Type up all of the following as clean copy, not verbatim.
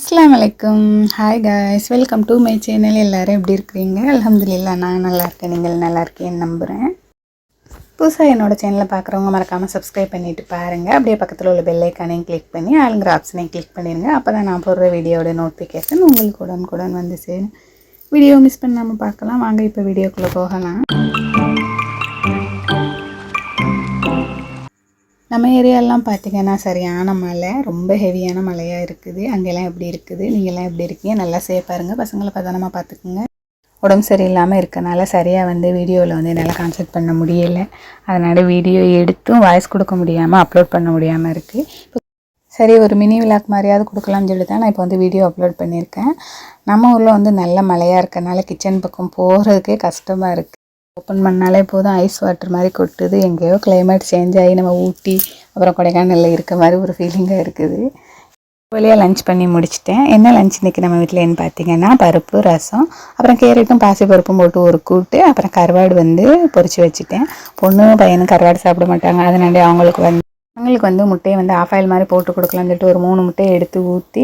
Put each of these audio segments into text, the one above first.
அஸ்ஸலாமுஅலைக்கும். Hi guys, welcome to my channel. எல்லோரும் எப்படி இருக்கிறீங்க? அல்ஹம்துலில்லாஹ் நான் நல்லா இருக்கேன். நீங்கள் நல்லா இருக்கேன்னு நம்புகிறேன். புதுசாக என்னோடய சேனலை பார்க்குறவங்க மறக்காமல் சப்ஸ்கிரைப் பண்ணிவிட்டு பாருங்கள். அப்படியே பக்கத்தில் உள்ள பெல் ஐக்கானையும் கிளிக் பண்ணி ஆளுங்கிற ஆப்ஷனையும் கிளிக் பண்ணிடுங்க. அப்போ தான் நான் போடுற வீடியோட நோட்டிஃபிகேஷன் உங்களுக்கு உடனுக்குடன் வந்து சேரும். வீடியோ மிஸ் பண்ணாமல் பார்க்கலாம். வாங்க இப்போ வீடியோக்குள்ளே போகலாம். நம்ம ஏரியாலாம் பார்த்திங்கன்னா சரியான மழை, ரொம்ப ஹெவியான மழையாக இருக்குது. அங்கெல்லாம் எப்படி இருக்குது? நீங்கள்லாம் எப்படி இருக்கீங்க? நல்லா சேஃபாக பாருங்கள். பசங்களை பத்திரமா பார்த்துக்குங்க. உடம்பு சரியில்லாமல் இருக்கனால சரியாக வீடியோவில் என்னால் கான்சென்ட்ரேட் பண்ண முடியலை. அதனால் வீடியோ எடுத்தும் வாய்ஸ் கொடுக்க முடியாமல் அப்லோட் பண்ண முடியாமல் இருக்குது. சரி, ஒரு மினி விளாக் மாதிரியாவது கொடுக்கலாம்னு சொல்லி தான் நான் இப்போ வீடியோ அப்லோட் பண்ணியிருக்கேன். நம்ம ஊரில் நல்ல மழையாக இருக்கனால கிச்சன் பக்கம் போகிறதுக்கே கஷ்டமாக இருக்குது. ஓப்பன் பண்ணாலே போதும் ஐஸ் வாட்டர் மாதிரி கொட்டுது. எங்கேயோ கிளைமேட் சேஞ்ச் ஆகி நம்ம ஊட்டி அப்புறம் கொடைக்கானலில் இருக்க மாதிரி ஒரு ஃபீலிங்காக இருக்குது. வழியாக லஞ்ச் பண்ணி முடிச்சிட்டேன். என்ன லஞ்ச் இன்றைக்கி நம்ம வீட்டில் பார்த்தீங்கன்னா பருப்பு, ரசம், அப்புறம் கேரட்டும் பாசி பருப்பும் போட்டு ஒரு கூட்டு, அப்புறம் கருவாடு பொரித்து வச்சுட்டேன். பொண்ணு பையனும் கருவாடு சாப்பிட மாட்டாங்க. அதனால அவங்களுக்கு முட்டையை ஆஃப் ஆயில் மாதிரி போட்டு கொடுக்கலான்னு சொல்லிட்டு ஒரு 3 முட்டையை எடுத்து ஊற்றி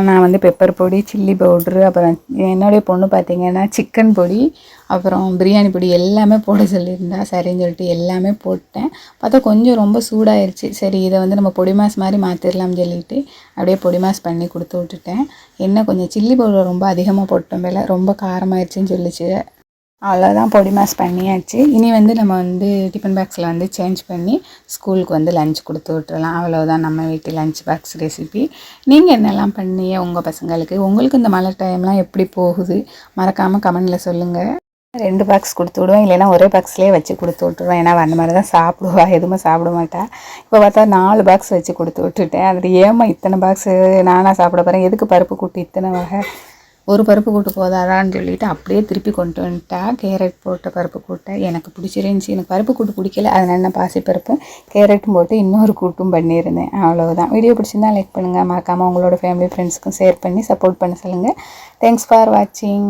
நான் பெப்பர் பொடி, சில்லி பவுட்ரு, அப்புறம் என்னுடைய பொண்ணு பார்த்திங்கன்னா சிக்கன் பொடி, அப்புறம் பிரியாணி பொடி எல்லாமே போட சொல்லியிருந்தா. சரின்னு சொல்லிட்டு எல்லாமே போட்டேன். பார்த்தா கொஞ்சம் ரொம்ப சூடாயிருச்சு. சரி, இதை நம்ம பொடி மாஸ் மாதிரி மாற்றிடலாம்னு சொல்லிட்டு அப்படியே பொடி மாஸ் பண்ணி கொடுத்து விட்டுட்டேன். என்ன கொஞ்சம் சில்லி பவுடர் ரொம்ப அதிகமாக போட்டோம் போல, ரொம்ப காரமாயிருச்சுன்னு சொல்லிச்சு. அவ்வளோதான், பொடி மாஸ் பண்ணியாச்சு. இனி நம்ம டிஃபன் பாக்ஸில் சேஞ்ச் பண்ணி ஸ்கூலுக்கு லஞ்ச் கொடுத்து விட்டுறலாம். அவ்வளோதான் நம்ம வீட்டு லஞ்ச் பாக்ஸ் ரெசிபி. நீங்கள் என்னெல்லாம் பண்ணீங்க உங்கள் பசங்களுக்கு? உங்களுக்கு இந்த மழை டைம்லாம் எப்படி போகுது? மறக்காமல் கமெண்டில் சொல்லுங்கள். 2 பாக்ஸ் கொடுத்து விடுவேன், இல்லைன்னா ஒரே பாக்ஸ்லேயே வச்சு கொடுத்து விட்டுருவேன். ஏன்னா அந்த மாதிரி தான் சாப்பிடுவா, எதுவுமே சாப்பிட மாட்டா. இப்போ பார்த்தா 4 பாக்ஸ் வச்சு கொடுத்து விட்டுட்டேன். அதில் ஏமா இத்தனை பாக்ஸு நானாக சாப்பிட போகிறேன், எதுக்கு பருப்பு கூட்டு இத்தனை வகை, ஒரு பருப்பு கூட்டு போதாதான்னு சொல்லிவிட்டு அப்படியே திருப்பி கொண்டு வந்துட்டா. கேரட் போட்ட பருப்பு கூட்டை எனக்கு பிடிச்சிருந்துச்சி. எனக்கு பருப்பு கூட்டு பிடிக்கல, அதனால நான் பாசிப்பருப்பும் கேரட்டும் போட்டு இன்னொரு கூட்டும் பண்ணியிருந்தேன். அவ்வளோதான். வீடியோ பிடிச்சிருந்தா லைக் பண்ணுங்கள். மறக்காமல் உங்களோட ஃபேமிலி ஃப்ரெண்ட்ஸுக்கும் ஷேர் பண்ணி சப்போர்ட் பண்ண சொல்லுங்கள். தேங்க்ஸ் ஃபார் வாட்சிங்.